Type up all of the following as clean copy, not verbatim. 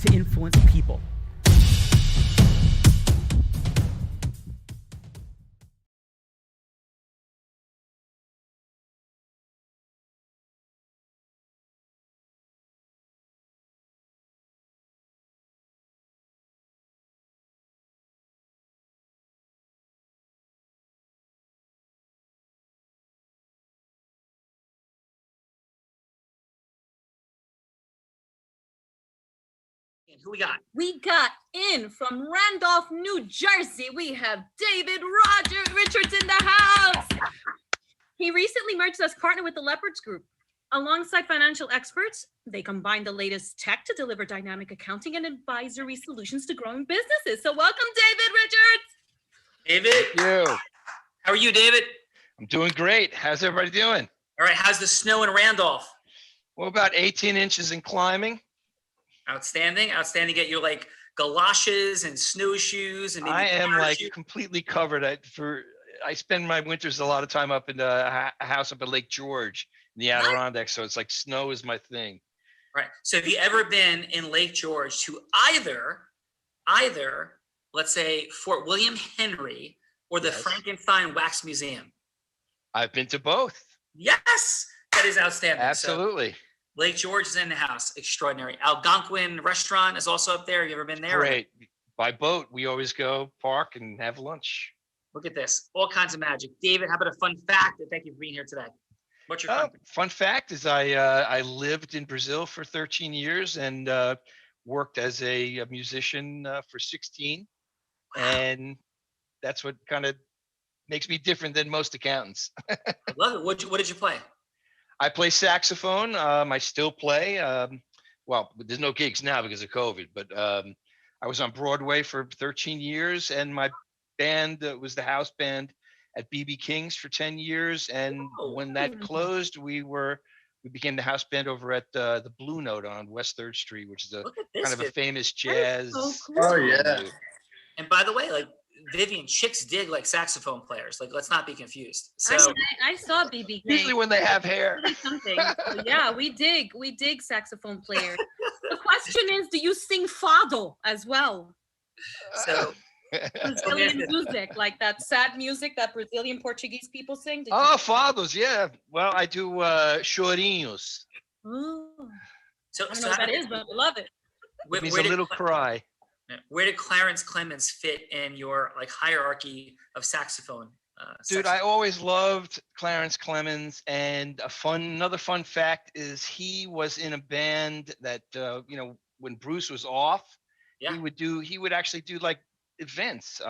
to influence people. Who we got? We got in from Randolph, New Jersey. We have David Richards in the house. He recently merged as partner with the Leopards Group. Alongside financial experts, they combine the latest tech to deliver dynamic accounting and advisory solutions to growing businesses. So welcome, David Richards. David. Thank you. How are you, David? I'm doing great. How's everybody doing? All right. How's the snow in Randolph? Well, about 18 inches and climbing. Outstanding. Outstanding. Get your like galoshes and snowshoes and maybe I am like parachute. completely covered. I spend my winters a lot of time up in a house up at Lake George in the Adirondacks. So it's like snow is my thing. Right. So have you ever been in Lake George to either, let's say Fort William Henry or the Yes. Frankenstein Wax Museum? I've been to both. Yes. That is outstanding. Absolutely. So Lake George is in the house. Extraordinary. Algonquin Restaurant is also up there. Have you ever been there? Great. By boat, we always go park and have lunch. Look at this. All kinds of magic. David, how about a fun fact? And thank you for being here today. What's your fun fact? Fun fact is I lived in Brazil for 13 years and worked as a musician for 16. And that's what kind of makes me different than most accountants. I love it. What did you play? I play saxophone. I still play. Well, there's no gigs now because of COVID, but I was on Broadway for 13 years, and my band was the house band at BB King's for 10 years. And when that closed, we became the house band over at the Blue Note on West 3rd Street, which is a kind of a famous jazz. So cool. Oh, yeah. venue. And by the way, like Vivian, chicks dig like saxophone players. Like, let's not be confused. So I saw BB King. Usually when they have hair. Really something. So, yeah, we dig saxophone players. The question is, do you sing fado as well? so Brazilian music, like that sad music that Brazilian Portuguese people sing. Did Oh, fathers, yeah. Well, I do chorinhos. Oh, so, I don't so know what how- that is, but I love it. where, It means where a did, little cry. where did Clarence Clemens fit in your like hierarchy of saxophone? Dude, I always loved Clarence Clemens, and another fun fact is he was in a band that when Bruce was off, Yeah. he would actually do like events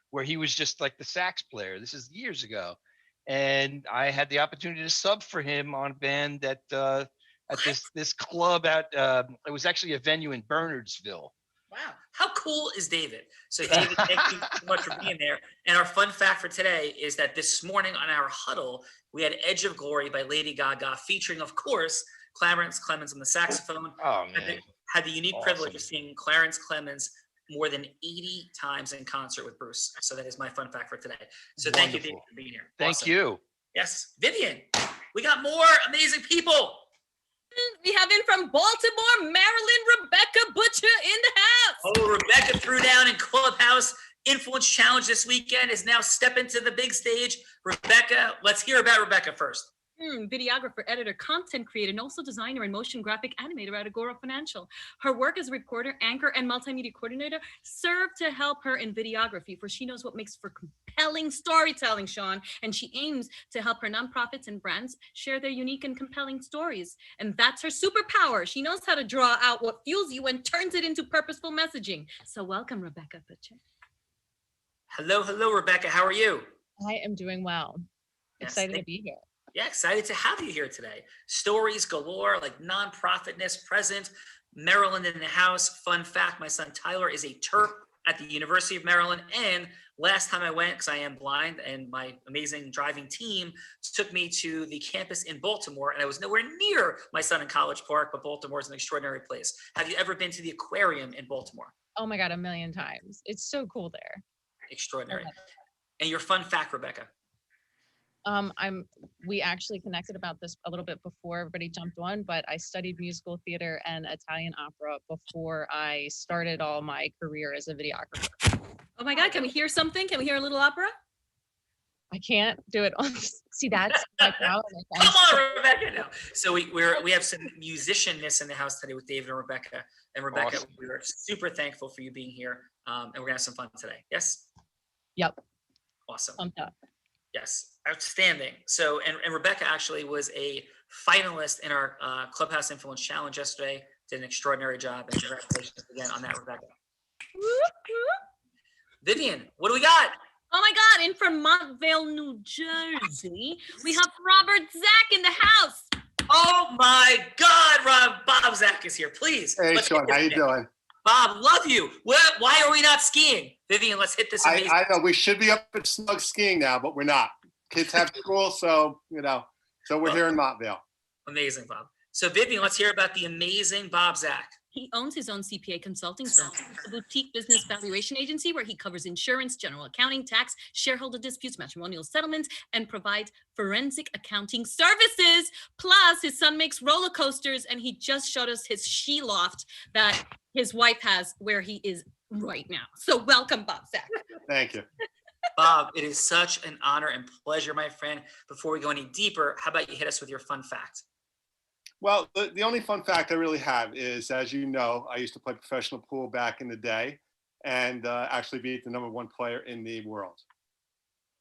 where he was just like the sax player. This is years ago, and I had the opportunity to sub for him on a band at this club at it was actually a venue in Bernardsville. Wow. How cool is David? So David, thank you so much for being there. And our fun fact for today is that this morning on our huddle, we had Edge of Glory by Lady Gaga featuring, of course, Clarence Clemens on the saxophone. Oh man, Had the unique privilege of Awesome. seeing Clarence Clemens more than 80 times in concert with Bruce. So that is my fun fact for today. So thank you, David, Wonderful. for being here. thank Awesome. you. Yes. Vivian, we got more amazing people. We have in from Baltimore, Maryland, Rebecca Butcher in the house. Oh, Rebecca threw down in Clubhouse Influence Challenge this weekend, is now stepping to the big stage. Rebecca, let's hear about Rebecca first. Videographer, editor, content creator, and also designer and motion graphic animator at Agora Financial. Her work as reporter, anchor, and multimedia coordinator serve to help her in videography, for she knows what makes for compelling storytelling, Sean, and she aims to help her nonprofits and brands share their unique and compelling stories. And that's her superpower. She knows how to draw out what fuels you and turns it into purposeful messaging. So welcome, Rebecca Butcher. Hello, Rebecca. How are you? I am doing well. Yes, Excited to be here. Yeah, excited to have you here today. Stories galore, like nonprofitness present. Maryland in the house. Fun fact, my son Tyler is a Terp at the University of Maryland. And last time I went, because I am blind, and my amazing driving team took me to the campus in Baltimore, and I was nowhere near my son in College Park, but Baltimore is an extraordinary place. Have you ever been to the aquarium in Baltimore? Oh my God, a million times. It's so cool there. Extraordinary. love And your fun fact, Rebecca. We actually connected about this a little bit before everybody jumped on, but I studied musical theater and Italian opera before I started all my career as a videographer. Oh my God, can we hear something? Can we hear a little opera? I can't do it on, see, that's my problem. Come on, Rebecca. No. So we have some musicianness in the house today with David and Rebecca. And Rebecca, Awesome. we are super thankful for you being here. And we're gonna have some fun today. Yes? Yep, Awesome. pumped up. Yes, outstanding. So, and Rebecca actually was a finalist in our Clubhouse Influence Challenge yesterday. Did an extraordinary job, and congratulations again on that, Rebecca. Vivian, what do we got? Oh my God, in from Montvale, New Jersey, we have Robert Zach in the house. Oh my God, Bob Zach is here. Please. Hey, let's Sean, hit this how you again. doing? Bob, love you. Why are we not skiing? Vivian, let's hit this amazing. I know we should be up at Snug skiing now, but we're not. Kids have school, so so we're here in Montvale. Amazing, Bob. So Vivian, let's hear about the amazing Bob Zach. He owns his own CPA consulting firm, a boutique business valuation agency where he covers insurance, general accounting, tax, shareholder disputes, matrimonial settlements, and provides forensic accounting services. Plus, his son makes roller coasters, and he just showed us his she loft that his wife has where he is right now. So welcome, Bob Zach. Thank you. Bob, it is such an honor and pleasure, my friend. Before we go any deeper, how about you hit us with your fun fact? Well, the only fun fact I really have is, as you know, I used to play professional pool back in the day and actually beat the #1 player in the world.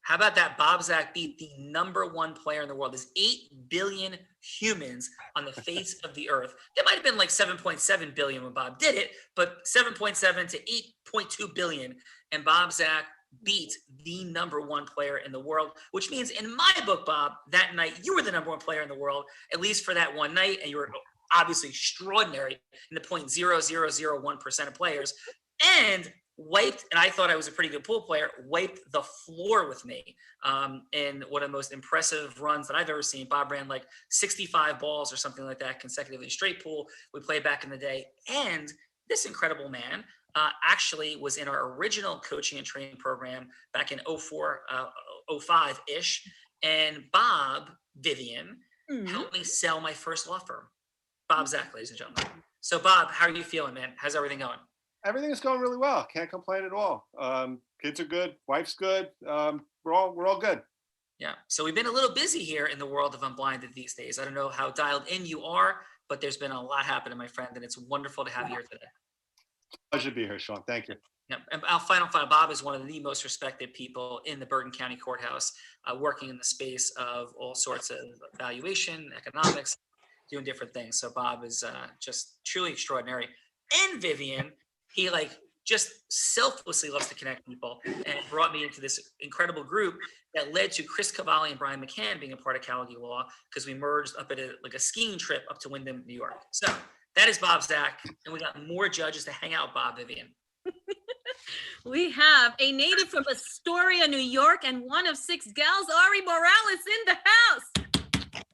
How about that? Bob Zach beat the #1 player in the world. There's 8 billion humans on the face of the earth. There might have been like 7.7 billion when Bob did it, but 7.7 to 8.2 billion. And Bob Zach beat the #1 player in the world, which means in my book, Bob, that night you were the #1 player in the world, at least for that one night. And you were obviously extraordinary in the 0.0001% of players, and wiped, and I thought I was a pretty good pool player, wiped the floor with me in one of the most impressive runs that I've ever seen. Bob ran like 65 balls or something like that consecutively straight pool. We played back in the day. And this incredible man actually was in our original coaching and training program back in 04, 05-ish. And Bob, Vivian, helped me sell my first law firm. Bob Zach, ladies and gentlemen. So Bob, how are you feeling, man? How's everything going? Everything is going really well. Can't complain at all. Kids are good. Wife's good. We're all good. Yeah. So we've been a little busy here in the world of Unblinded these days. I don't know how dialed in you are, but there's been a lot happening, my friend, and it's wonderful to have you here today. Pleasure to be here, Sean. Thank you. Yeah. And our final, Bob is one of the most respected people in the Bergen County Courthouse, working in the space of all sorts of valuation, economics, doing different things. So Bob is just truly extraordinary. And Vivian, he just selflessly loves to connect people and brought me into this incredible group that led to Chris Cavalli and Brian McCann being a part of Cavalli Law, because we merged up at a skiing trip up to Wyndham, New York. So that is Bob Zach, and we got more judges to hang out with Bob, Vivian. We have a native from Astoria, New York, and one of 6 gals, Ari Morales, in the house.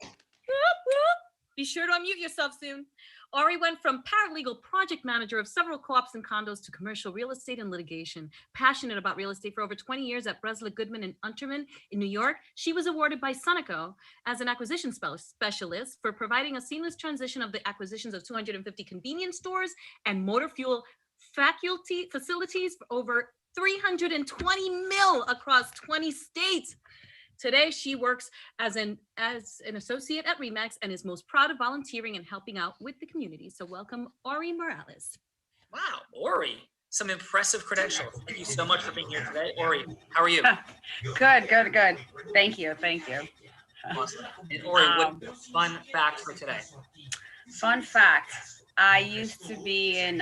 Whoop, whoop. Be sure to unmute yourself soon. Ari went from paralegal project manager of several co-ops and condos to commercial real estate and litigation. Passionate about real estate for over 20 years at Bresla Goodman and Unterman in New York, she was awarded by Sunoco as an acquisition specialist for providing a seamless transition of the acquisitions of 250 convenience stores and motor fuel facilities for over 320 mil across 20 states. Today, she works as an associate at Remax and is most proud of volunteering and helping out with the community. So welcome, Ari Morales. Wow, Ori, some impressive credentials. Thank you so much for being here today. Ori, how are you? Good. Thank you. Awesome. And Ori, what fun fact for today? Fun fact, I used to be in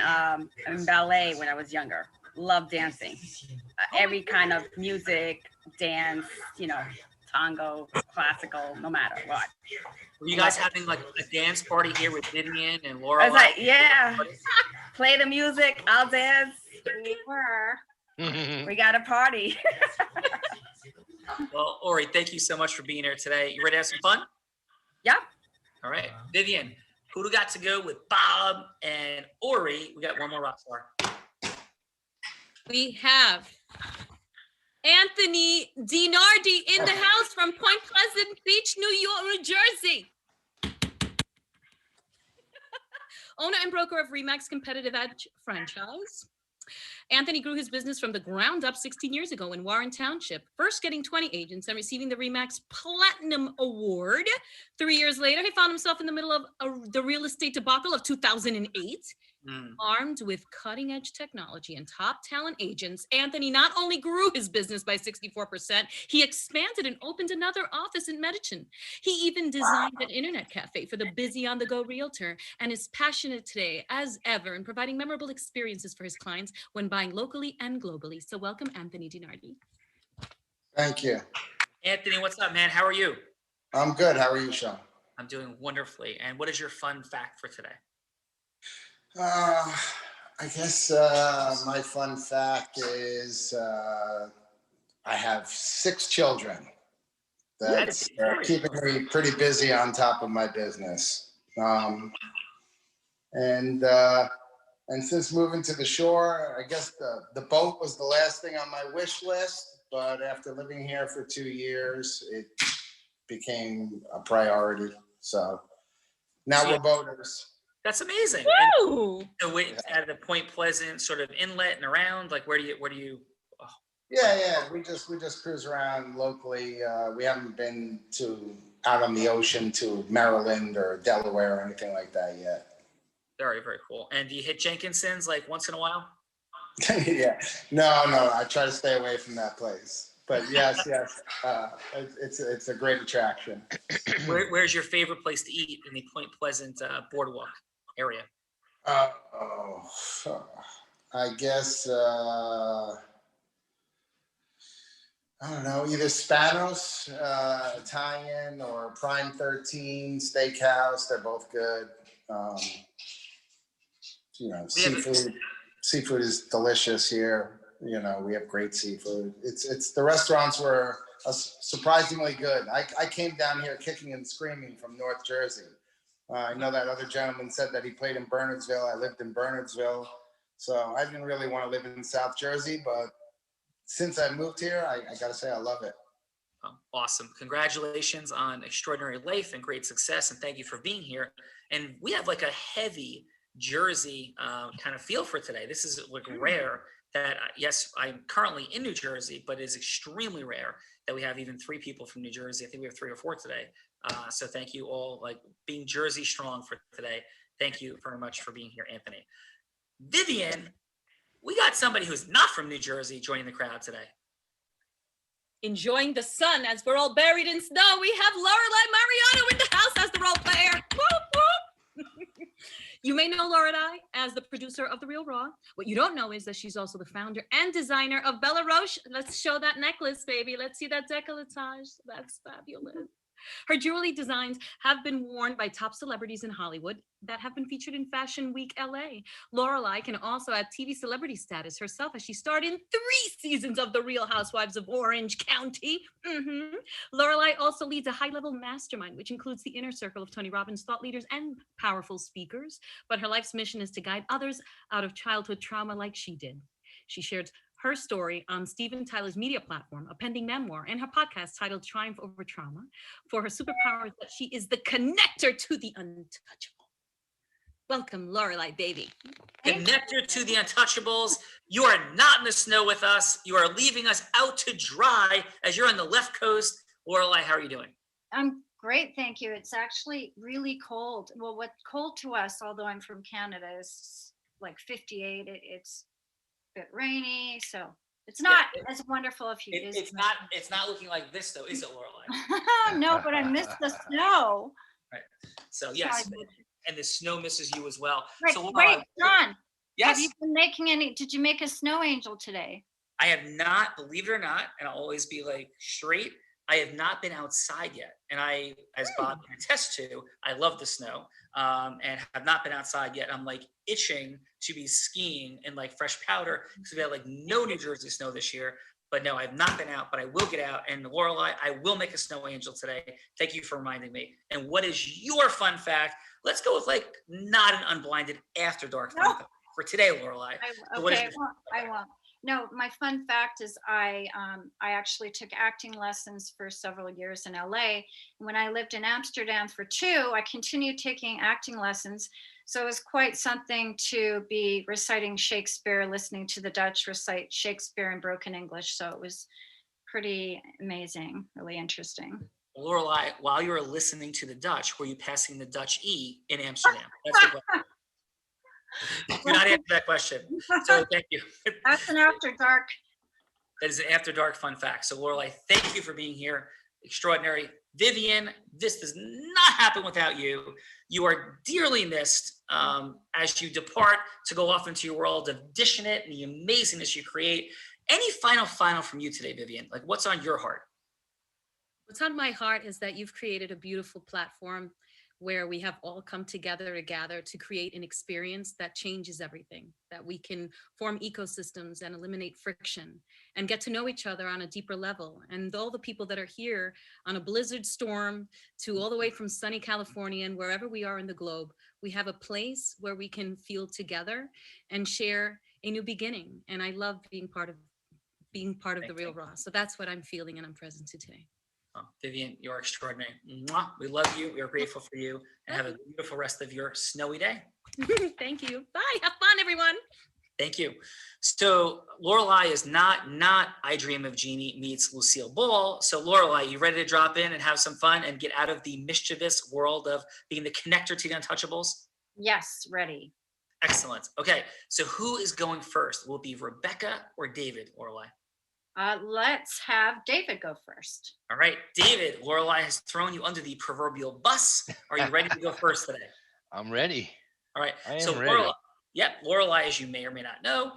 ballet when I was younger. Love dancing. Every kind of music, dance, tango, classical, no matter what. Were you guys having like a dance party here with Vivian and Laura? I was like, yeah, play the music, I'll dance. We were. We got a party. Well, Ori, thank you so much for being here today. You ready to have some fun? Yeah. All right. Vivian, who do we got to go with Bob and Ori? We got one more rock star. We have Anthony DiNardi in the house from Point Pleasant Beach, New Jersey. Owner and broker of Remax Competitive Edge franchise. Anthony grew his business from the ground up 16 years ago in Warren Township, first getting 20 agents and receiving the Remax Platinum Award. 3 years later, he found himself in the middle of the real estate debacle of 2008. Armed with cutting-edge technology and top talent agents, Anthony not only grew his business by 64%, he expanded and opened another office in Medicine. He even designed an internet cafe for the busy on-the-go realtor and is passionate today, as ever, in providing memorable experiences for his clients when buying locally and globally. So welcome, Anthony DiNardi. Thank you. Anthony, what's up, man? How are you? I'm good. How are you, Sean? I'm doing wonderfully. And what is your fun fact for today? I guess my fun fact is I have 6 children. That's keeping me pretty busy on top of my business. And since moving to the shore, I guess the boat was the last thing on my wish list. But after living here for 2 years, it became a priority. So now we're boaters. That's amazing. Woo! So at the Point Pleasant sort of inlet and around, like where do you? Oh. Yeah. We just cruise around locally. We haven't been out on the ocean to Maryland or Delaware or anything like that yet. Very, very cool. And do you hit Jenkinson's like once in a while? Yeah. No. I try to stay away from that place. But yes. It's a great attraction. Where's your favorite place to eat in the Point Pleasant boardwalk area? I guess I don't know, either Spanos Italian or Prime 13 Steakhouse. They're both good. Seafood is delicious here. We have great seafood. It's the restaurants were surprisingly good. I came down here kicking and screaming from North Jersey. I know that other gentleman said that he played in Bernardsville. I lived in Bernardsville. So I didn't really want to live in South Jersey, but since I moved here, I got to say I love it. Awesome. Congratulations on extraordinary life and great success. And thank you for being here. And we have like a heavy Jersey kind of feel for today. This is like rare that, yes, I'm currently in New Jersey, but it's extremely rare that we have even 3 people from New Jersey. I think we have 3 or 4 today. So thank you all, like being Jersey strong for today. Thank you very much for being here, Anthony. Vivian, we got somebody who's not from New Jersey joining the crowd today. Enjoying the sun as we're all buried in snow, we have Lorelai Mariano in the house as the role player. Whoop, whoop. You may know Lorelai as the producer of The Real Raw. What you don't know is that she's also the founder and designer of Bella Roche. Let's show that necklace, baby. Let's see that décolletage. That's fabulous. Her jewelry designs have been worn by top celebrities in Hollywood that have been featured in Fashion Week LA. Lorelai can also add TV celebrity status herself as she starred in 3 seasons of The Real Housewives of Orange County. Lorelai also leads a high-level mastermind, which includes the inner circle of Tony Robbins thought leaders and powerful speakers. But her life's mission is to guide others out of childhood trauma like she did. She shared her story on Steven Tyler's media platform, a pending memoir, and her podcast titled Triumph Over Trauma. For her superpower is that she is the connector to the untouchable. Welcome, Lorelai, baby. Connector to the untouchables. You are not in the snow with us. You are leaving us out to dry as you're on the left coast. Lorelai, how are you doing? I'm great, thank you. It's actually really cold. Well, what cold to us, although I'm from Canada, is like 58. It's bit rainy, so it's not as wonderful if you visit. It's not looking like this though, is it, Lorelai? No, but I missed the snow. Right. So yes, and the snow misses you as well. Right, so wait, John. Yes. Have you been making any? Did you make a snow angel today? I have not, believe it or not, and I'll always be like straight. I have not been outside yet, and I, as Bob can attest to, I love the snow, and have not been outside yet. I'm like itching to be skiing in like fresh powder because we had like no New Jersey snow this year. But no, I've not been out, but I will get out. And Lorelai, I will make a snow angel today. Thank you for reminding me. And what is your fun fact? Let's go with like not an unblinded after dark fun fact for today, Lorelai. I won't. No, my fun fact is I actually took acting lessons for several years in LA. When I lived in Amsterdam for 2, I continued taking acting lessons. So it was quite something to be reciting Shakespeare, listening to the Dutch recite Shakespeare in broken English. So it was pretty amazing, really interesting. Lorelai, while you were listening to the Dutch, were you passing the Dutch E in Amsterdam? That's the question. Do not answer that question. So thank you. That's an after dark. That is an after dark fun fact. So Lorelai, thank you for being here. Extraordinary. Vivian, this does not happen without you. You are dearly missed as you depart to go off into your world of dishing it and the amazingness you create. Any final from you today, Vivian? Like, what's on your heart? What's on my heart is that you've created a beautiful platform where we have all come together to gather to create an experience that changes everything, that we can form ecosystems and eliminate friction and get to know each other on a deeper level. And all the people that are here on a blizzard storm to all the way from sunny California and wherever we are in the globe, we have a place where we can feel together and share a new beginning. And I love being part of the Real Raw. So that's what I'm feeling and I'm present to today. Oh, Vivian, you're extraordinary. Mwah. We love you. We are grateful for you. And have a beautiful rest of your snowy day. Thank you. Bye. Have fun, everyone. Thank you. So Lorelai is not I Dream of Jeannie meets Lucille Ball. So Lorelai, you ready to drop in and have some fun and get out of the mischievous world of being the connector to the Untouchables? Yes, ready. Excellent. Okay. So who is going first? Will it be Rebecca or David, Lorelai? Let's have David go first. All right, David, Lorelai has thrown you under the proverbial bus. Are you ready to go first today? I'm ready. All right. I am so ready. Lorelai, as you may or may not know,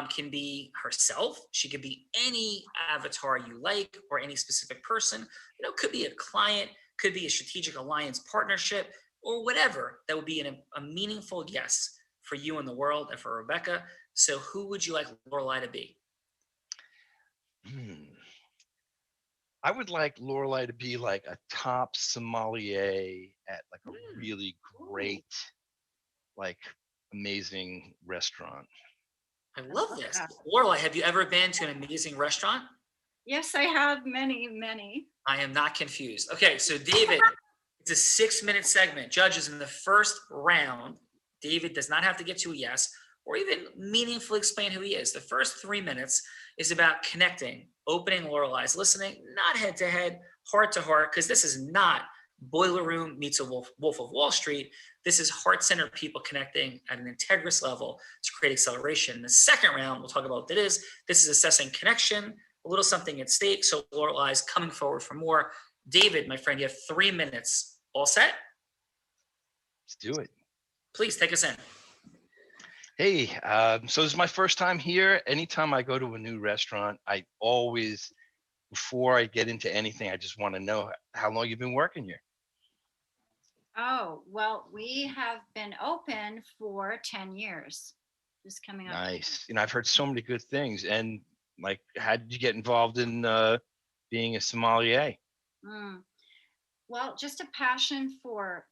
can be herself. She could be any avatar you like or any specific person. Could be a client, could be a strategic alliance partnership, or whatever that would be a meaningful yes for you in the world and for Rebecca. So who would you like Lorelai to be? I would like Lorelai to be like a top sommelier at like a really great, like amazing restaurant. I love this. Lorelai, have you ever been to an amazing restaurant? Yes, I have many. I am not confused. Okay, so David, it's a 6-minute segment. Judges, in the first round, David does not have to get to a yes or even meaningfully explain who he is. The first 3 minutes is about connecting, opening Lorelai's listening, not head to head, heart to heart, because this is not Boiler Room meets a Wolf of Wall Street. This is heart-centered people connecting at an integrous level to create acceleration. In the second round, we'll talk about what that is. This is assessing connection, a little something at stake. So Lorelai's coming forward for more. David, my friend, you have 3 minutes. All set? Let's do it. Please take us in. Hey, so this is my first time here. Anytime I go to a new restaurant, I always, before I get into anything, I just want to know how long you've been working here. Oh, well, we have been open for 10 years. Just coming up. Nice. I've heard so many good things. And like, how did you get involved in being a sommelier? Well, just a passion for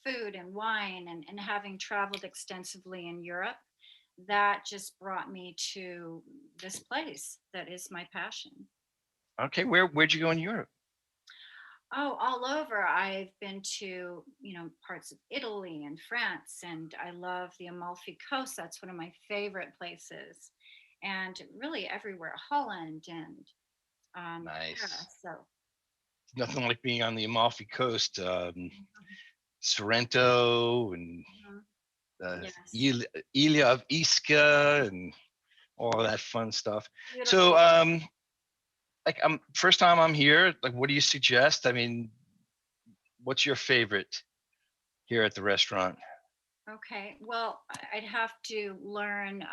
food and wine and having traveled extensively in Europe, that just brought me to this place that is my passion. Okay, where'd you go in Europe? Oh, all over. I've been to, parts of Italy and France, and I love the Amalfi Coast. That's one of my favorite places. And really everywhere, Holland and nice. Yeah, so. Nothing like being on the Amalfi Coast. Sorrento and Ilia of Ischia and all of that fun stuff. Beautiful. So first time I'm here, like what do you suggest? I mean, what's your favorite here at the restaurant? Okay, well, I'd have to learn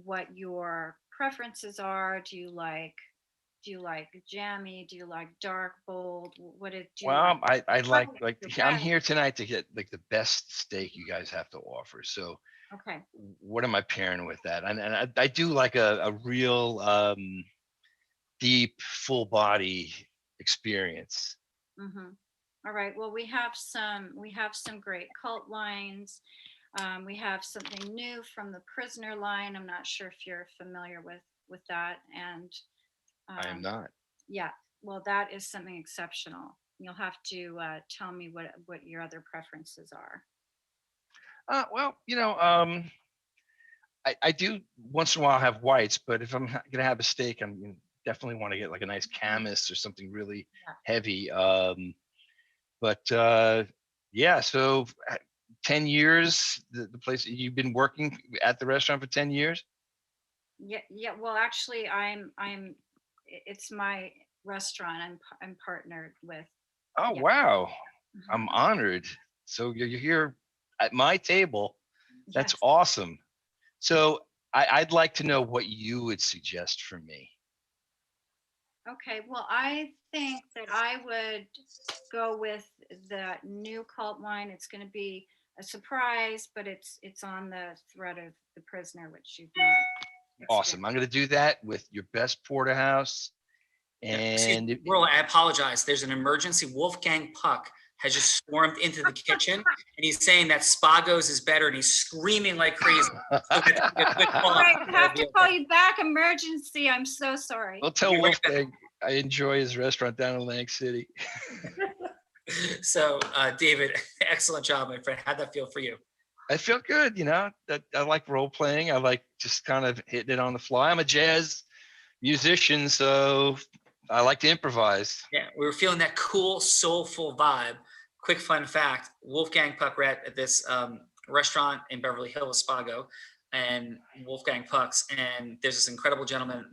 what your preferences are. Do you like jammy? Do you like dark, bold? I like I'm here tonight to get like the best steak you guys have to offer. So okay, what am I pairing with that? And I do like a real deep, full body experience. All right. Well, we have some great cult wines. We have something new from the prisoner line. I'm not sure if you're familiar with that. And I am not. yeah, well, that is something exceptional. You'll have to tell me what your other preferences are. Well, I do once in a while have whites, but if I'm gonna have a steak, I'm definitely want to get like a nice camas or something really Yeah. heavy. But yeah, so 10 years, the place you've been working at the restaurant for 10 years? Yeah. Well, actually, it's my restaurant. I'm partnered with. Oh, Yeah. wow. I'm Mhm. honored. So you're here at my table. That's Yes. awesome. So I'd like to know what you would suggest for me. Okay. Well, I think that I would go with the new cult wine. It's going to be a surprise, but it's on the thread of the prisoner, which you've not Awesome. experienced. I'm going to do that with your best porterhouse. Yeah. Excuse And me, Roland, I apologize. There's an emergency. Wolfgang Puck has just stormed into the kitchen and he's saying that Spago's is better and he's screaming like crazy. So that's a good All call. right, I have to call you back. Emergency. I'm so sorry. I'll tell Be right back. Wolfgang I enjoy his restaurant down in Atlantic City. So, David, excellent job, my friend. How'd that feel for you? I feel good, that I like role playing. I like just kind of hitting it on the fly. I'm a jazz musician, so I like to improvise. Yeah, we were feeling that cool, soulful vibe. Quick fun fact: Wolfgang Puck, we're at this restaurant in Beverly Hills, Spago, and Wolfgang Puck's, and there's this incredible gentleman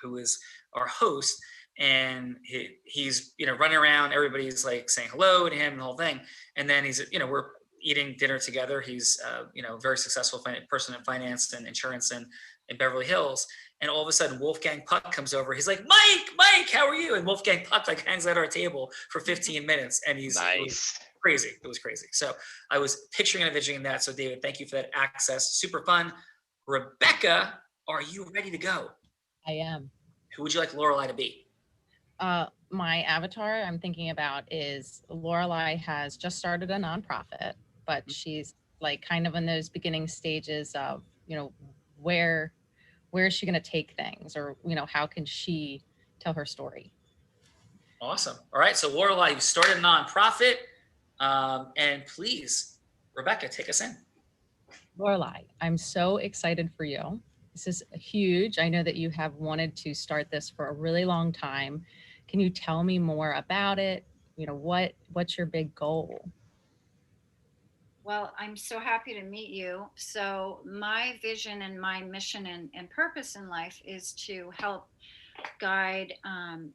who is our host, and he's running around. Everybody's like saying hello to him, and the whole thing. And then he's we're eating dinner together. He's very successful person in finance and insurance in Beverly Hills. And all of a sudden, Wolfgang Puck comes over. He's like, Mike, how are you? And Wolfgang Puck like hangs out at our table for 15 minutes. And he's nice. It was crazy. It was crazy. So I was picturing and envisioning that. So David, thank you for that access. Super fun. Rebecca, are you ready to go? I am. Who would you like Lorelai to be? My avatar I'm thinking about is Lorelai has just started a nonprofit, but she's like kind of in those beginning stages of, where is she going to take things, or, how can she tell her story? Awesome. All right. So Lorelai, you started a nonprofit. And please, Rebecca, take us in. Lorelai, I'm so excited for you. This is huge. I know that you have wanted to start this for a really long time. Can you tell me more about it? What's your big goal? Well, I'm so happy to meet you. So my vision and my mission and purpose in life is to help guide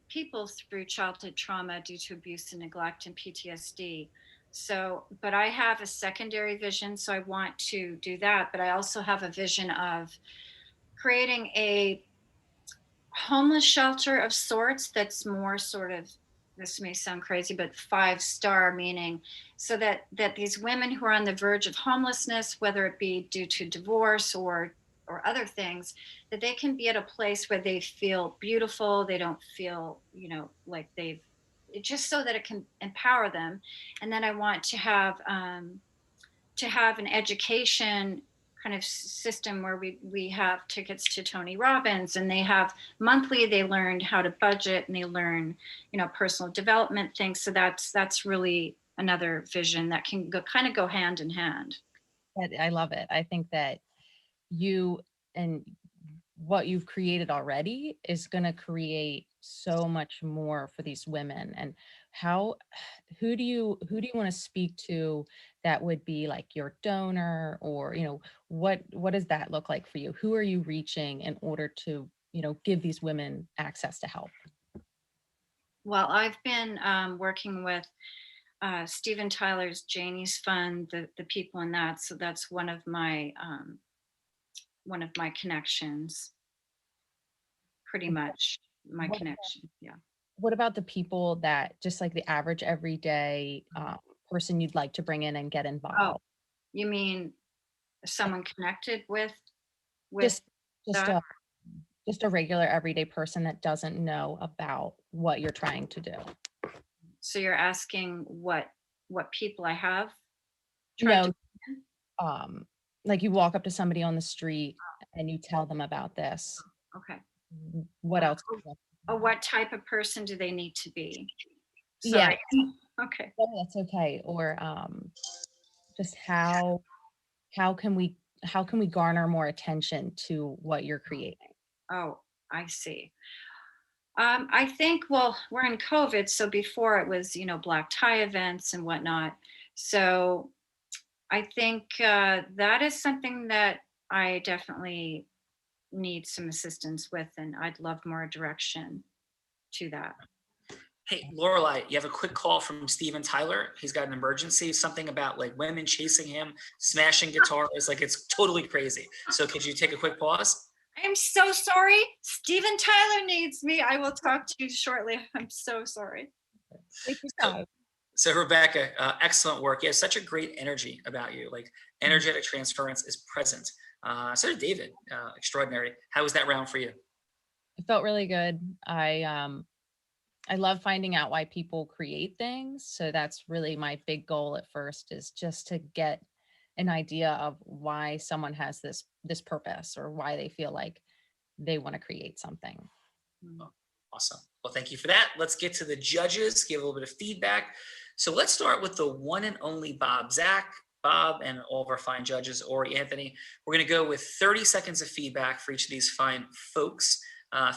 people through childhood trauma due to abuse and neglect and PTSD. So, but I have a secondary vision, so I want to do that. But I also have a vision of creating a homeless shelter of sorts that's more sort of, this may sound crazy, but 5-star, meaning so that these women who are on the verge of homelessness, whether it be due to divorce or other things, that they can be at a place where they feel beautiful, they don't feel like they've, just so that it can empower them. And then I want to have an education kind of system where we have tickets to Tony Robbins, and they have monthly, they learn how to budget, and they learn personal development things. So that's really another vision that can kind of go hand in hand. I love it. I think that you and what you've created already is going to create so much more for these women. And who do you want to speak to that would be like your donor, or what does that look like for you? Who are you reaching in order to give these women access to help? Well, I've been working with Steven Tyler's Janie's Fund, the people in that. So that's one of my connections, pretty much my connection. Yeah. What about the people that just like the average everyday person you'd like to bring in and get involved? Oh, you mean someone connected with just that? just a regular everyday person that doesn't know about what you're trying to do. So you're asking what people I have? No, like you walk up to somebody on the street and you tell them about this. Okay. What else? What type of person do they need to be? Yeah. Sorry. Okay. Oh, that's okay. Or just how can we garner more attention to what you're creating? Oh, I see. I think, well, we're in COVID, so before it was, black tie events and whatnot. So I think that is something that I definitely need some assistance with, and I'd love more direction to that. Hey, Lorelai, you have a quick call from Steven Tyler. He's got an emergency, something about like women chasing him, smashing guitars. Like it's totally crazy. So could you take a quick pause? I'm so sorry. Steven Tyler needs me. I will talk to you shortly. I'm so sorry. Take your time. So Rebecca, excellent work. You have such a great energy about you. Like energetic transference is present. So did David, extraordinary. How was that round for you? It felt really good. I love finding out why people create things. So that's really my big goal at first, is just to get an idea of why someone has this purpose, or why they feel like they want to create something. Awesome. Well, thank you for that. Let's get to the judges, give a little bit of feedback. So let's start with the one and only Bob. Zach, Bob, and all of our fine judges, Ori, Anthony. We're going to go with 30 seconds of feedback for each of these fine folks.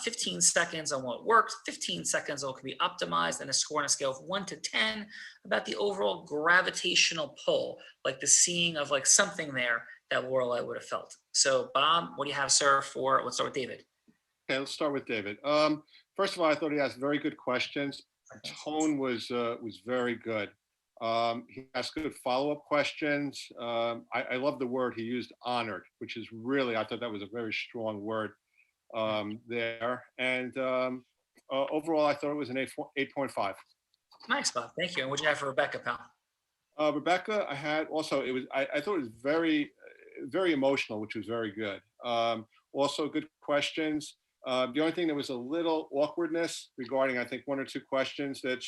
15 seconds on what worked, 15 seconds on what can be optimized, and a score on a scale of 1 to 10 about the overall gravitational pull, like the seeing of like something there that Lorelai would have felt. So Bob, what do you have, sir, let's start with David. Okay, let's start with David. First of all, I thought he asked very good questions. Tone was very good. He asked good follow-up questions. I love the word he used, honored, which is really, I thought that was a very strong word there. And overall, I thought it was an 8.5. Nice, Bob. Thank you. And what do you have for Rebecca, pal? Rebecca, I had also, I thought it was very, very emotional, which was very good. Also good questions. The only thing that was a little awkwardness regarding, I think, 1 or 2 questions that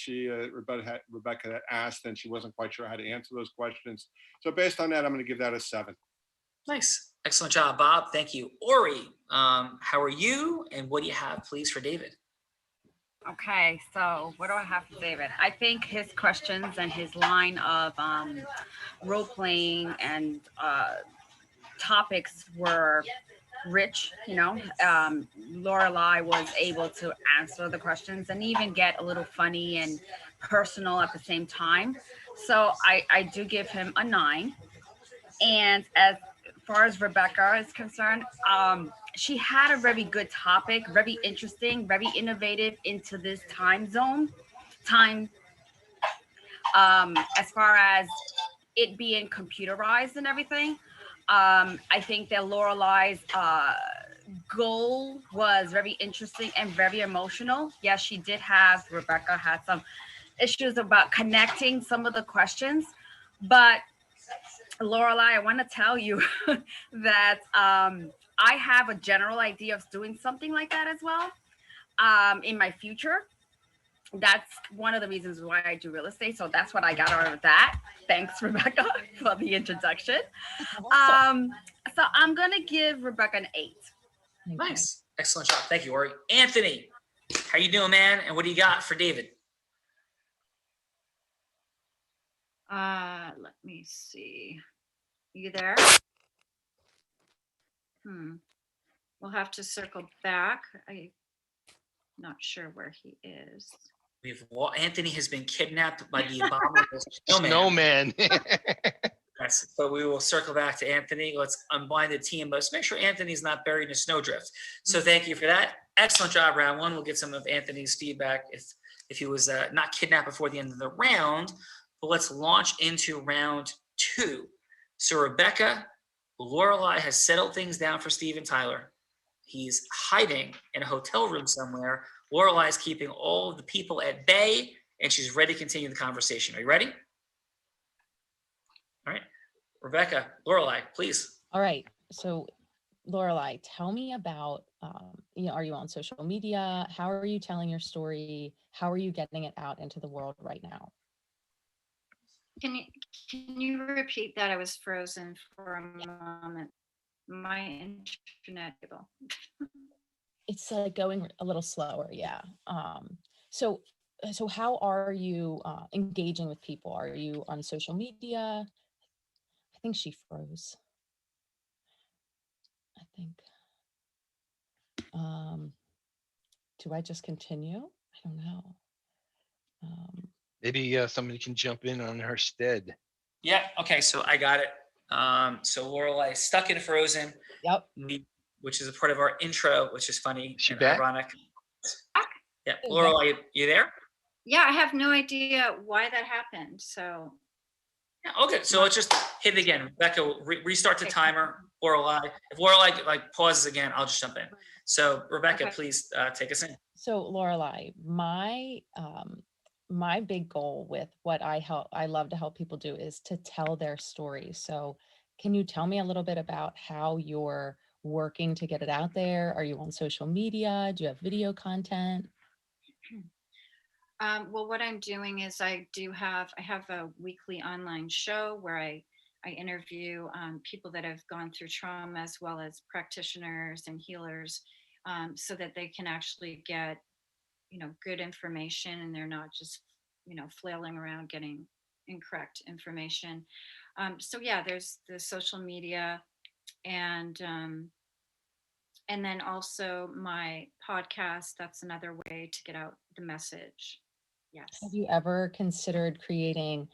Rebecca had asked, and she wasn't quite sure how to answer those questions. So based on that, I'm going to give that a 7. Nice. Excellent job, Bob. Thank you. Ori, how are you? And what do you have, please, for David? Okay, so what do I have for David? I think his questions and his line of role playing and topics were rich. Lorelai was able to answer the questions and even get a little funny and personal at the same time. So I do give him a 9. And as far as Rebecca is concerned, she had a very good topic, very interesting, very innovative into this time. As far as it being computerized and everything, I think that Lorelai's goal was very interesting and very emotional. Yes, Rebecca had some issues about connecting some of the questions, but Lorelai, I want to tell you that I have a general idea of doing something like that as well in my future. That's one of the reasons why I do real estate. So that's what I got out of that. Thanks, Rebecca, for the introduction. So I'm going to give Rebecca an 8. Nice. Excellent job. Thank you, Ori. Anthony, how you doing, man? And what do you got for David? Let me see. You there? We'll have to circle back. I'm not sure where he is. Anthony has been kidnapped by the abominable snowman. Yes, but we will circle back to Anthony. Let's unblind the team. Let's make sure Anthony's not buried in a snowdrift. So thank you for that. Excellent job, round 1. We'll get some of Anthony's feedback if he was not kidnapped before the end of the round. But let's launch into round 2. So Rebecca, Lorelai has settled things down for Steven Tyler. He's hiding in a hotel room somewhere. Lorelai is keeping all of the people at bay, and she's ready to continue the conversation. Are you ready? All right. Rebecca, Lorelai, please. All right. So Lorelai, tell me about, are you on social media? How are you telling your story? How are you getting it out into the world right now? Can you can you repeat that? I was frozen for a moment. My internet cable. It's like going a little slower. Yeah. So, so how are you engaging with people? Are you on social media? I think she froze. I think. Um, do I just continue? I don't know. Maybe somebody can jump in on her stead. Yeah. Okay. So I got it. So Lorelai stuck in Frozen, Yep. which is a part of our intro, which is funny She and back? ironic. Yeah. There you go. Lorelai, you there? Yeah, I have no idea why that happened. So Yeah. Okay. So let's just hit it again. Rebecca, restart the timer. Lorelai. If Lorelai like pauses again, I'll just jump in. So Rebecca, Okay. please take us in. So Lorelai, my big goal with what I love to help people do is to tell their story. So can you tell me a little bit about how you're working to get it out there? Are you on social media? Do you have video content? Well, what I'm doing is I have a weekly online show where I interview people that have gone through trauma as well as practitioners and healers, so that they can actually get good information and they're not just flailing around getting incorrect information. So yeah, there's the social media and then also my podcast. That's another way to get out the message. Yes. Have you ever considered creating,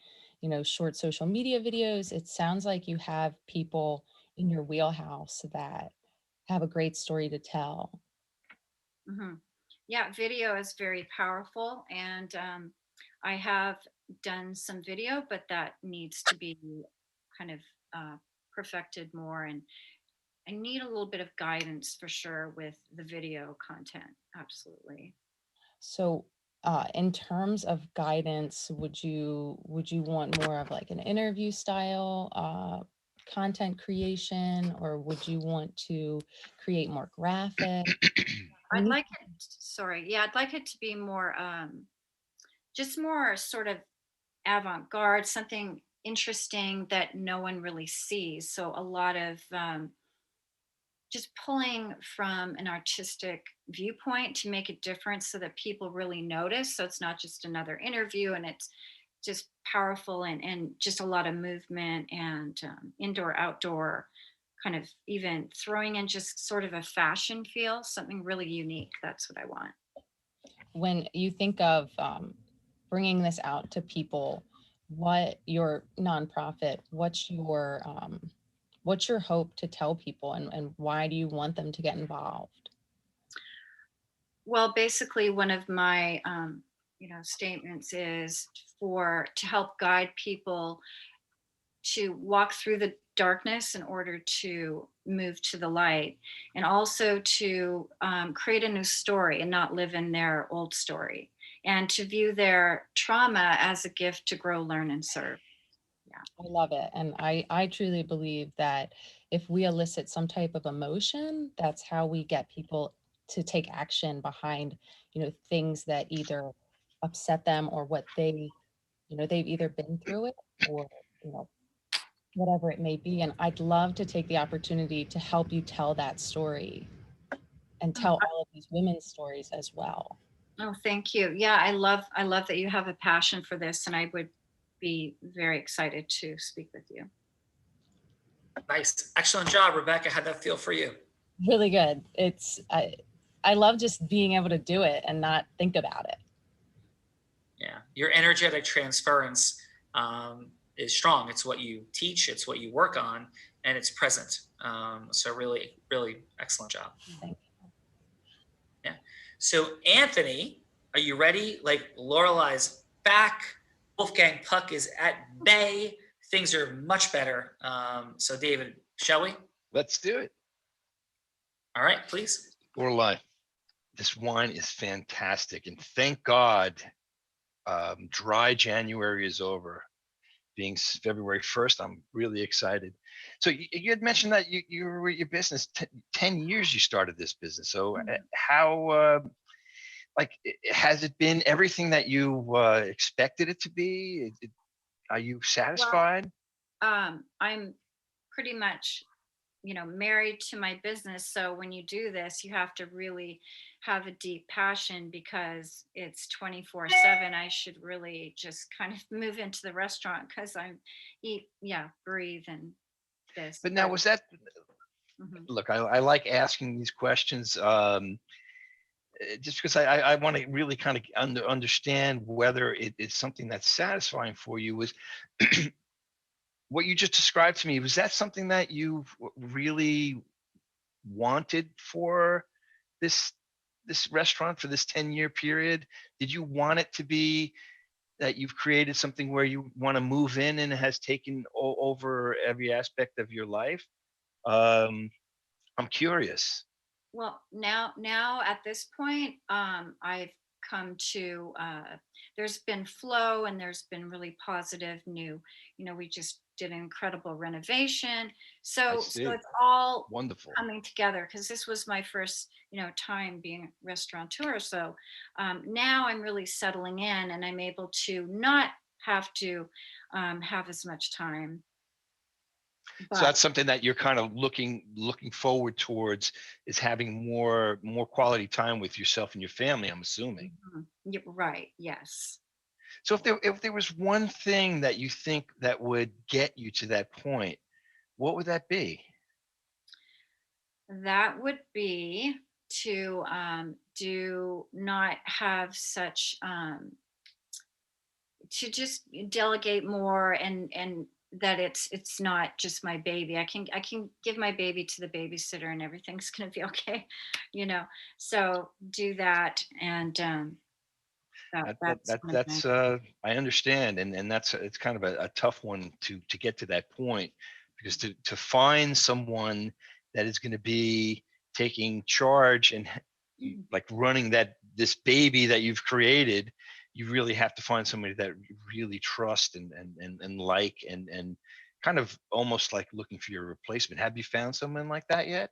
short social media videos? It sounds like you have people in your wheelhouse that have a great story to tell. hmm Yeah, video is very powerful, and I have done some video, but that needs to be kind of perfected more, and I need a little bit of guidance for sure with the video content. Absolutely. So, in terms of guidance, would you want more of like an interview style content creation, or would you want to create more graphic? I'd like it. Sorry, yeah, I'd like it to be more, just more sort of avant-garde, something interesting that no one really sees. So a lot of just pulling from an artistic viewpoint to make it different so that people really notice. So it's not just another interview, and it's just powerful and just a lot of movement and indoor, outdoor, kind of even throwing in just sort of a fashion feel, something really unique. That's what I want. When you think of bringing this out to people, what your nonprofit, what's your hope to tell people, and why do you want them to get involved? Well, basically, one of my statements is to help guide people to walk through the darkness in order to move to the light, and also to create a new story and not live in their old story, and to view their trauma as a gift to grow, learn, and serve. I love it. And I truly believe that if we elicit some type of emotion, that's how we get people to take action behind, things that either upset them or what they've either been through it or, whatever it may be. And I'd love to take the opportunity to help you tell that story and tell all of these women's stories as well. Oh, thank you. Yeah, I love that you have a passion for this, and I would be very excited to speak with you. Nice. Excellent job, Rebecca. How'd that feel for you? Really good. I love just being able to do it and not think about it. Yeah. Your energetic transference is strong. It's what you teach, it's what you work on, and it's present. So really, really excellent job. Thank you. Yeah. So Anthony, are you ready? Like Lorelai's back. Wolfgang Puck is at bay. Things are much better. So David, shall we? Let's do it. All right, please. Lorelai, this wine is fantastic, and thank God dry January is over. Being February 1st, I'm really excited. So you had mentioned that you were with your business 10 years. You started this business. So how has it been everything that you expected it to be? Are you satisfied? I'm pretty much, married to my business. So when you do this, you have to really have a deep passion because it's 24/7. I should really just kind of move into the restaurant because I'm breathe and this. But now, was that, Mhm. look, I like asking these questions just because I want to really kind of understand whether it's something that's satisfying for you. Was what you just described to me, was that something that you really wanted for this restaurant for this 10-year period? Did you want it to be that you've created something where you want to move in and it has taken over every aspect of your life? I'm curious. Well, now at this point, I've come to, there's been flow and there's been really positive new, we just did an incredible renovation. I So see. it's all Wonderful. coming together because this was my first, time being a restaurateur. So now I'm really settling in and I'm able to not have to have as much time. So But that's something that you're kind of looking forward towards, is having more quality time with yourself and your family, I'm assuming. Yeah, right, yes. So if there was one thing that you think that would get you to that point, what would that be? That would be to do not have such to just delegate more and that it's not just my baby. I can give my baby to the babysitter and everything's gonna be okay, you know. So do that and that's one of my. That's I understand, and that's it's kind of a tough one to get to that point, because to find someone that is going to be taking charge and like running this baby that you've created, you really have to find somebody that you really trust and like, and kind of almost like looking for your replacement. Have you found someone like that yet?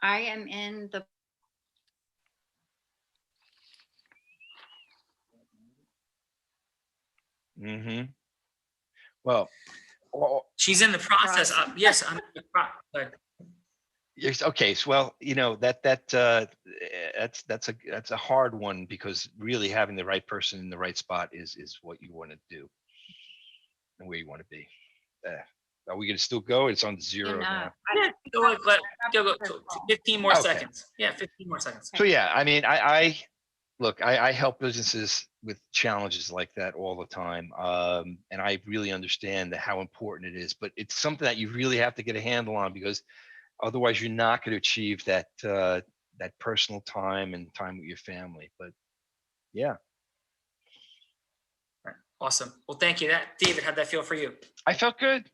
I am in the Mm-hmm. Well, She's in the process. process. Yes, I'm in the but yes, okay. So, well, that's a hard one, because really having the right person in the right spot is what you want to do and where you want to be. Are we going to still go? It's on zero in now. yeah, go 15 more Okay. seconds. Yeah, 15 more seconds. So yeah, I mean, I look, I help businesses with challenges like that all the time, and I really understand how important it is. But it's something that you really have to get a handle on, because otherwise you're not going to achieve that personal time and time with your family. But yeah, Right. Awesome. Well, thank you. David, how'd that feel for you? I felt good.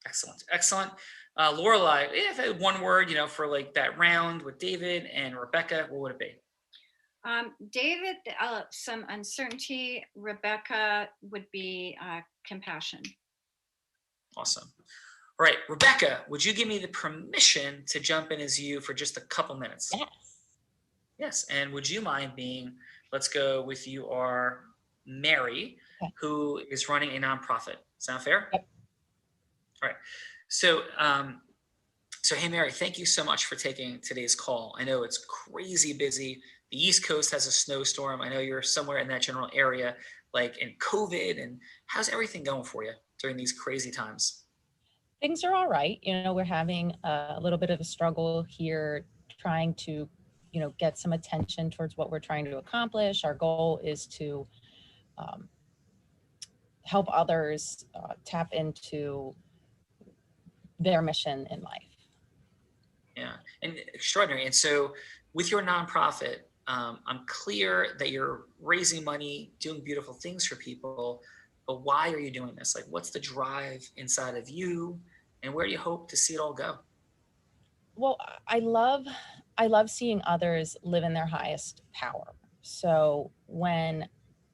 Excellent. Excellent. Lorelai, if I had one word, for like that round with David and Rebecca, what would it be? David, some uncertainty. Rebecca would be compassion. Awesome. All right, Rebecca, would you give me the permission to jump in as you for just a couple minutes? Yes. Yes. And would you mind let's go with you are Mary, Okay. who is running a nonprofit. Sound fair? Yep. All right. So, hey, Mary, thank you so much for taking today's call. I know it's crazy busy. The East Coast has a snowstorm. I know you're somewhere in that general area, like in COVID. And how's everything going for you during these crazy times? Things are all right. We're having a little bit of a struggle here trying to, get some attention towards what we're trying to accomplish. Our goal is to help others tap into their mission in life. Yeah, and extraordinary. And so with your nonprofit, I'm clear that you're raising money, doing beautiful things for people, but why are you doing this? Like, what's the drive inside of you, and where do you hope to see it all go? Well, I love seeing others live in their highest power. So when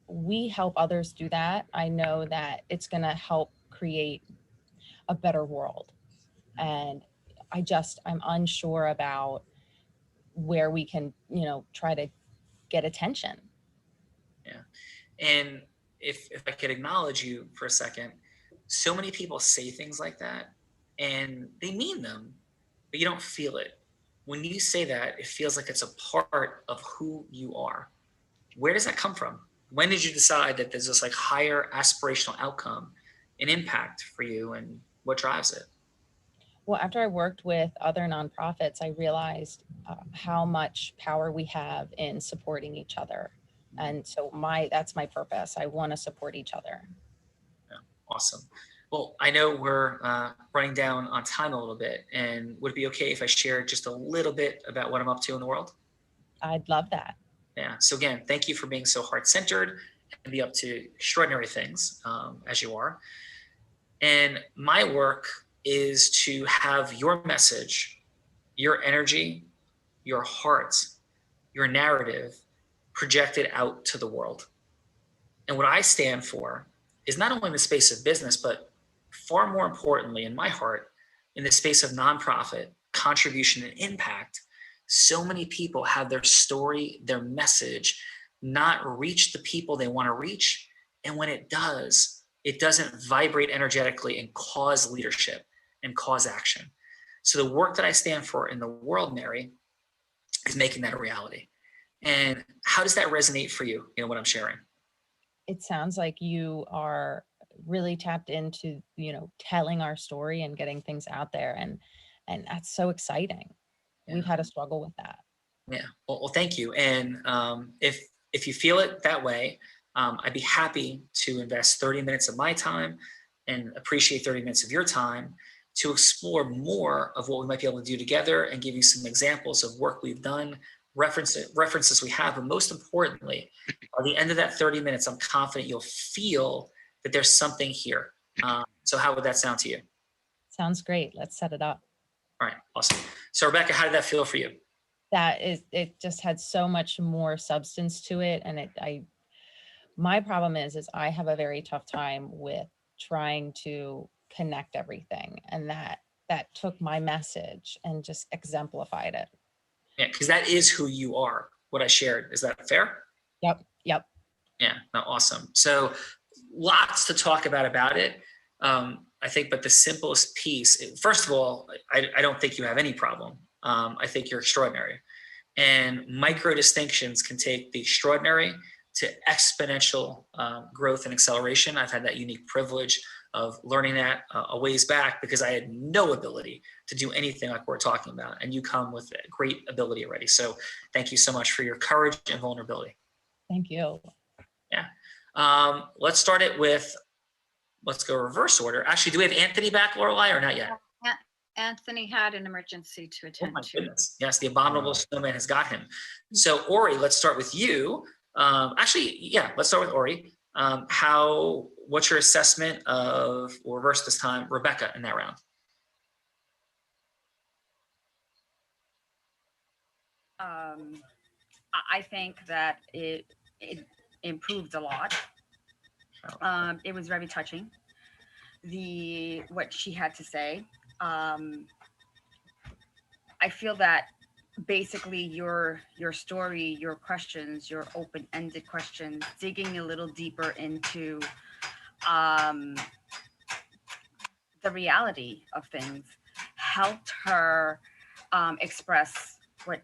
we help others do that, I know that it's going to help create a better world. And I'm unsure about where we can, try to get attention. Yeah. And if I could acknowledge you for a second, so many people say things like that and they mean them, but you don't feel it. When you say that, it feels like it's a part of who you are. Where does that come from? When did you decide that there's this like higher aspirational outcome and impact for you, and what drives it? Well, after I worked with other nonprofits, I realized how much power we have in supporting each other. And so that's my purpose. I want to support each other. Yeah, awesome. Well, I know we're running down on time a little bit, and would it be okay if I shared just a little bit about what I'm up to in the world? I'd love that. Yeah. So again, thank you for being so heart-centered and be up to extraordinary things as you are. And my work is to have your message, your energy, your heart, your narrative projected out to the world. And what I stand for is not only in the space of business, but far more importantly in my heart, in the space of nonprofit, contribution, and impact. So many people have their story, their message, not reach the people they want to reach. And when it does, it doesn't vibrate energetically and cause leadership and cause action. So the work that I stand for in the world, Mary, is making that a reality. And how does that resonate for you, what I'm sharing? It sounds like you are really tapped into, telling our story and getting things out there. And that's so exciting. Yeah. We've had a struggle with that. Yeah. Well, thank you. And if you feel it that way, I'd be happy to invest 30 minutes of my time and appreciate 30 minutes of your time to explore more of what we might be able to do together and give you some examples of work we've done, references we have, but most importantly, by the end of that 30 minutes, I'm confident you'll feel that there's something here. So how would that sound to you? Sounds great. Let's set it up. All right, awesome. So Rebecca, how did that feel for you? It just had so much more substance to it. And my problem is I have a very tough time with trying to connect everything. And that took my message and just exemplified it. Yeah, because that is who you are, what I shared. Is that fair? Yep. Yeah, no, awesome. So lots to talk about it. I think, but the simplest piece, first of all, I don't think you have any problem. I think you're extraordinary. And micro distinctions can take the extraordinary to exponential growth and acceleration. I've had that unique privilege of learning that a ways back because I had no ability to do anything like we're talking about. And you come with a great ability already. So thank you so much for your courage and vulnerability. Thank you. Yeah. Let's start it with, let's go reverse order. Actually, do we have Anthony back, Lorelei, or not yet? Anthony had an emergency to Oh attend my to. goodness. Yes, the abominable snowman has got him. So Ori, let's start with you. Let's start with Ori. What's your assessment of, or reverse this time, Rebecca in that round? I think that it improved a lot. It was very touching. What she had to say. I feel that basically your story, your questions, your open-ended questions, digging a little deeper into the reality of things helped her express what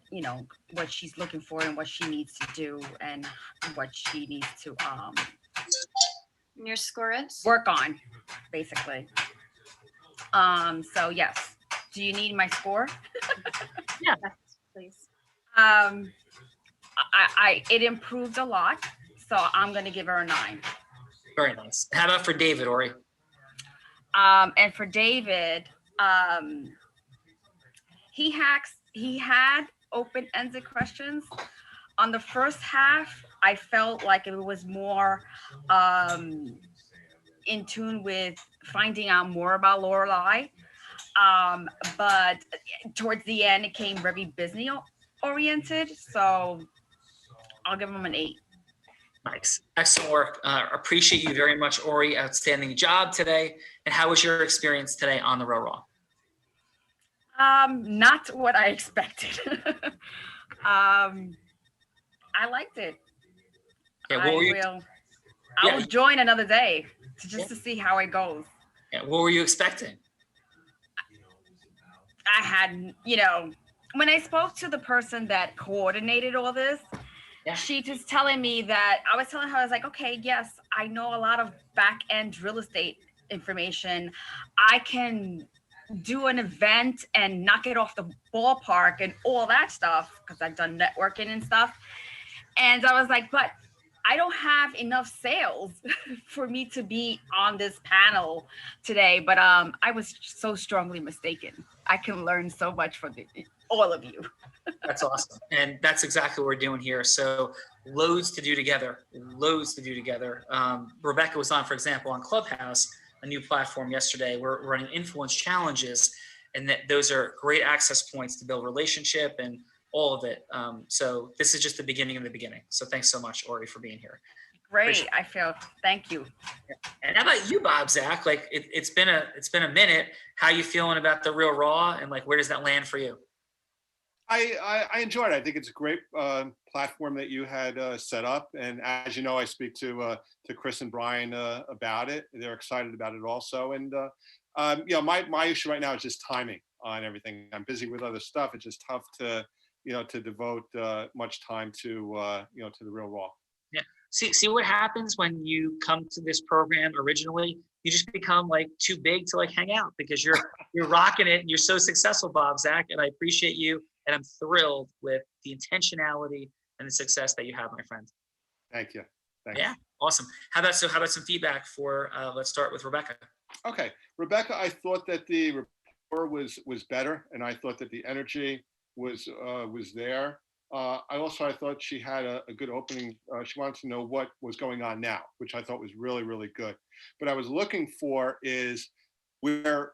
she's looking for and what she needs to do and what she needs to And your score is? work on, basically. So yes. Do you need my score? Yeah, please. It improved a lot, so I'm gonna give her a 9. very nice. How about for David, Ori? And for David, he had open-ended questions. On the first half, I felt like it was more in tune with finding out more about Lorelei. But towards the end, it came very business oriented. So I'll give him an 8. Nice. Excellent work. Appreciate you very much, Ori. Outstanding job today. And how was your experience today on the Real Raw? Not what I expected. I liked it. Okay, I will join another day to see how it goes. Yeah, what were you expecting? I had, when I spoke to the person that coordinated all this, she just telling me that I was telling her, I was like, okay, yes, I know a lot of back end real estate information. I can do an event and knock it off the ballpark and all that stuff because I've done networking and stuff. And I was like, but I don't have enough sales for me to be on this panel today. But I was so strongly mistaken. I can learn so much from all of you. That's awesome. And that's exactly what we're doing here. So loads to do together, Rebecca was on, for example, on Clubhouse, a new platform yesterday. We're running influence challenges, and that those are great access points to build relationship and all of it. So this is just the beginning of the beginning. So thanks so much, Ori, for being here. Great. Thank you. And how about you, Bob, Zach? Like it's been a minute. How you feeling about the Real Raw, and like where does that land for you? I enjoyed it. I think it's a great platform that you had set up. And as you know, I speak to Chris and Brian about it. They're excited about it also. And my issue right now is just timing on everything. I'm busy with other stuff. It's just tough to devote much time to the Real Raw. Yeah. See what happens when you come to this program originally. You just become like too big to like hang out because you're rocking it and you're so successful, Bob, Zach, and I appreciate you. And I'm thrilled with the intentionality and the success that you have, my friend. Thank you. Thanks. Yeah, awesome. How about some feedback for? Let's start with Rebecca. Okay, Rebecca, I thought that the rapport was better, and I thought that the energy was there. I thought she had a good opening. She wanted to know what was going on now, which I thought was really, really good. But I was looking for is where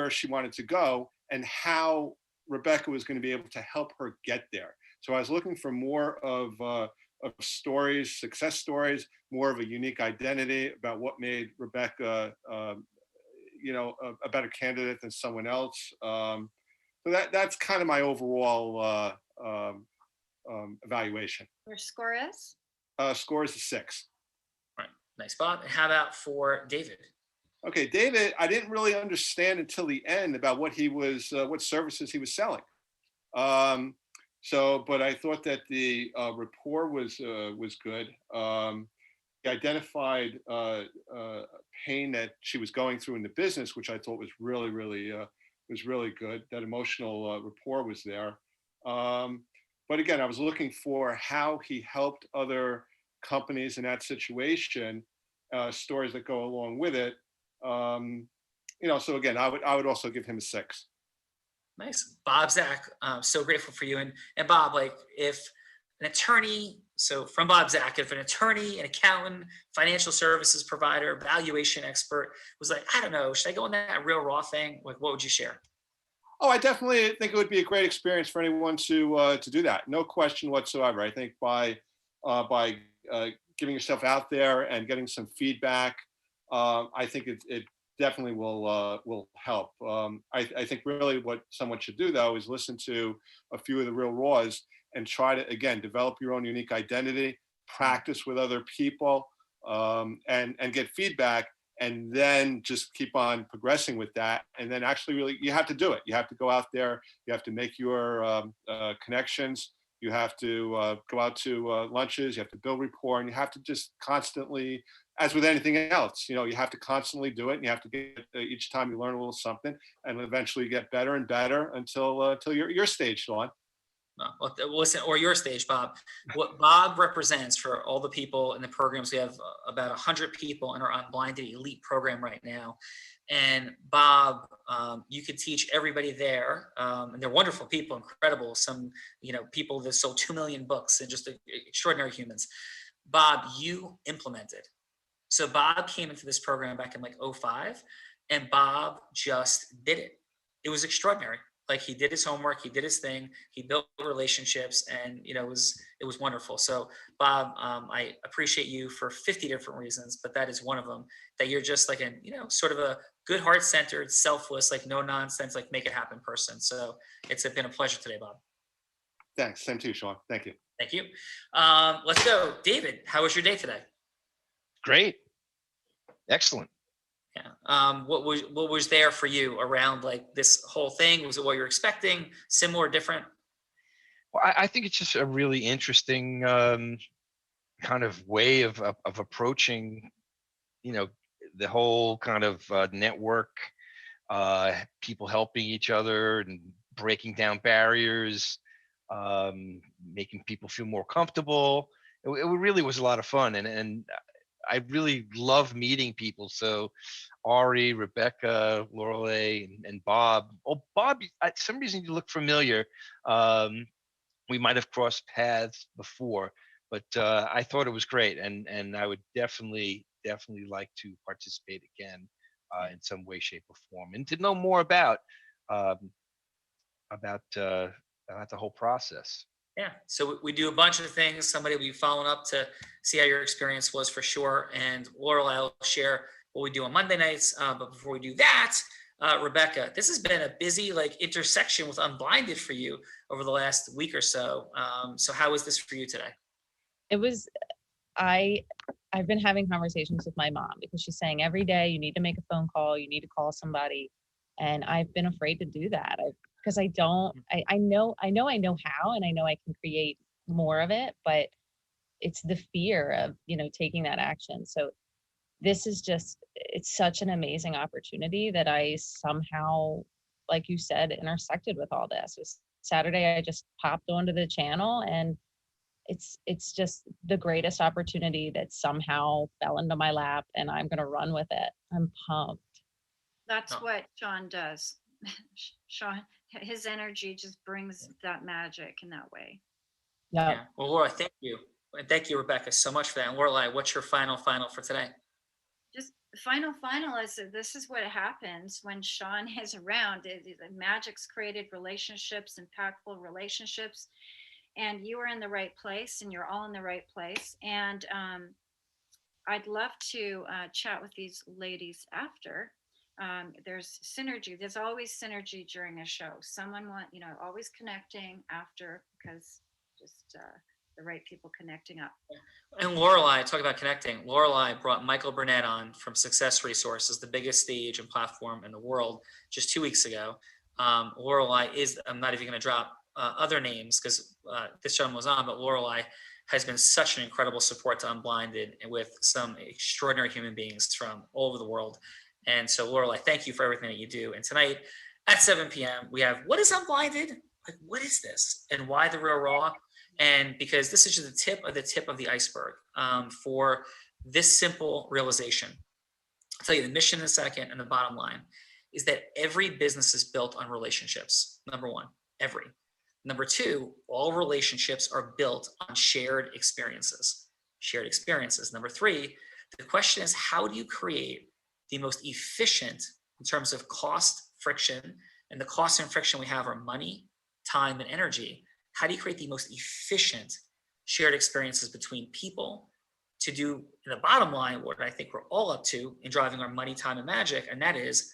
she wanted to go and how Rebecca was going to be able to help her get there. So I was looking for more of stories, success stories, more of a unique identity about what made Rebecca, a better candidate than someone else. So that's kind of my overall evaluation. Your score is? Score is a 6. Right. Nice, Bob. And how about for David? Okay, David, I didn't really understand until the end about what services he was selling. But I thought that the rapport was good. He identified pain that she was going through in the business, which I thought was really, really good. That emotional rapport was there. But again, I was looking for how he helped other companies in that situation, stories that go along with it. So again, I would also give him a 6. Nice. Bob, Zach, so grateful for you. And Bob, like if an attorney, so from Bob, Zach, if an attorney, an accountant, financial services provider, valuation expert was like, I don't know, should I go on that Real Raw thing? Like, what would you share? Oh, I definitely think it would be a great experience for anyone to do that. No question whatsoever. I think by giving yourself out there and getting some feedback, I think it definitely will help. I think really what someone should do though is listen to a few of the Real Raws and try to again develop your own unique identity, practice with other people, and get feedback, and then just keep on progressing with that. And then actually really you have to do it. You have to go out there. You have to make your connections. You have to go out to lunches. You have to build rapport, and you have to just constantly, as with anything else, you have to constantly do it. And you have to get each time you learn a little something, and eventually get better and better until your stage, Sean. Well, listen, or your stage, Bob. What Bob represents for all the people in the programs, we have about 100 people in our Unblinded Elite program right now. And Bob, you could teach everybody there, and they're wonderful people, incredible. Some, people that sold 2 million books and just extraordinary humans. Bob, you implemented. So Bob came into this program back in like 2005, and Bob just did it. It was extraordinary. Like he did his homework, he did his thing, he built relationships, and it was wonderful. So Bob, I appreciate you for 50 different reasons, but that is one of them. That you're just like sort of a good, heart-centered, selfless, like no nonsense, like make it happen person. So it's been a pleasure today, Bob. Thanks. Same to you, Sean. Thank you. Thank you. Let's go, David. How was your day today? Great. Excellent. Yeah. What was there for you around like this whole thing? Was it what you're expecting? Similar, different? Well, I think it's just a really interesting kind of way of approaching, the whole kind of network, people helping each other and breaking down barriers, making people feel more comfortable. It really was a lot of fun, and I really love meeting people. So Ari, Rebecca, Lorelei, and Bob. Oh, Bob, for some reason you look familiar. We might have crossed paths before, but I thought it was great, and I would definitely like to participate again in some way, shape, or form, and to know more about the whole process. Yeah. So we do a bunch of things. Somebody will be following up to see how your experience was for sure. And Laurel, I'll share what we do on Monday nights. But before we do that, Rebecca, this has been a busy like intersection with Unblinded for you over the last week or so. So how was this for you today? It was, I've been having conversations with my mom because she's saying every day you need to make a phone call, you need to call somebody. And I've been afraid to do that because I know how, and I know I can create more of it, but it's the fear of, taking that action. So this is it's such an amazing opportunity that I somehow, like you said, intersected with all this. It was Saturday, I just popped onto the channel, and it's just the greatest opportunity that somehow fell into my lap, and I'm going to run with it. I'm pumped. That's what Sean does. Sean, his energy just brings that magic in that way. Yep. Yeah. Well, Laura, thank you. And thank you, Rebecca, so much for that. And Lorelai, what's your final for today? Just final is this is what happens when Sean is around. Magic's created relationships, impactful relationships, and you are in the right place, and you're all in the right place. And I'd love to chat with these ladies after. There's synergy. There's always synergy during a show. Someone always connecting after, because just the right people connecting up. And Lorelai, talk about connecting. Lorelai brought Michael Burnett on from Success Resources, the biggest stage and platform in the world, just 2 weeks ago. Lorelai is, I'm not even going to drop other names because this gentleman was on, but Lorelai has been such an incredible support to Unblinded and with some extraordinary human beings from all over the world. And so Lorelai, thank you for everything that you do. And tonight at 7 p.m., we have What is Unblinded? Like, what is this? And why the Real Raw? And because this is just the tip of the iceberg for this simple realization. I'll tell you the mission in a second, and the bottom line is that every business is built on relationships. Number one, every. Number two, all relationships are built on shared experiences. Shared experiences. Number three, the question is, how do you create the most efficient in terms of cost, friction, and the cost and friction we have are money, time, and energy. How do you create the most efficient shared experiences between people to do, in the bottom line, what I think we're all up to in driving our money, time, and magic, and that is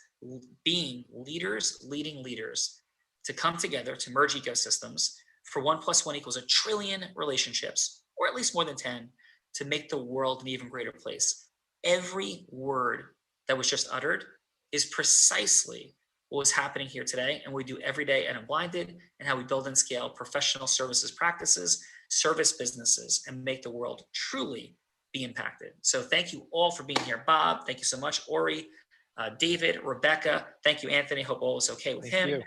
being leaders, leading leaders, to come together to merge ecosystems for 1 + 1 = 1 trillion relationships, or at least more than 10, to make the world an even greater place. Every word that was just uttered is precisely what was happening here today, and we do every day at Unblinded, and how we build and scale professional services practices, service businesses, and make the world truly be impacted. So thank you all for being here. Bob, thank you so much. Ori, David, Rebecca, thank you, Anthony. Hope all is okay with him. You.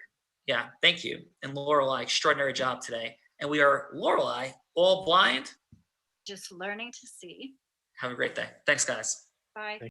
Yeah, thank you. And Lorelai, extraordinary job today. And we are Lorelai, all blind. Just learning to see. Have a great day. Thanks, guys. Bye.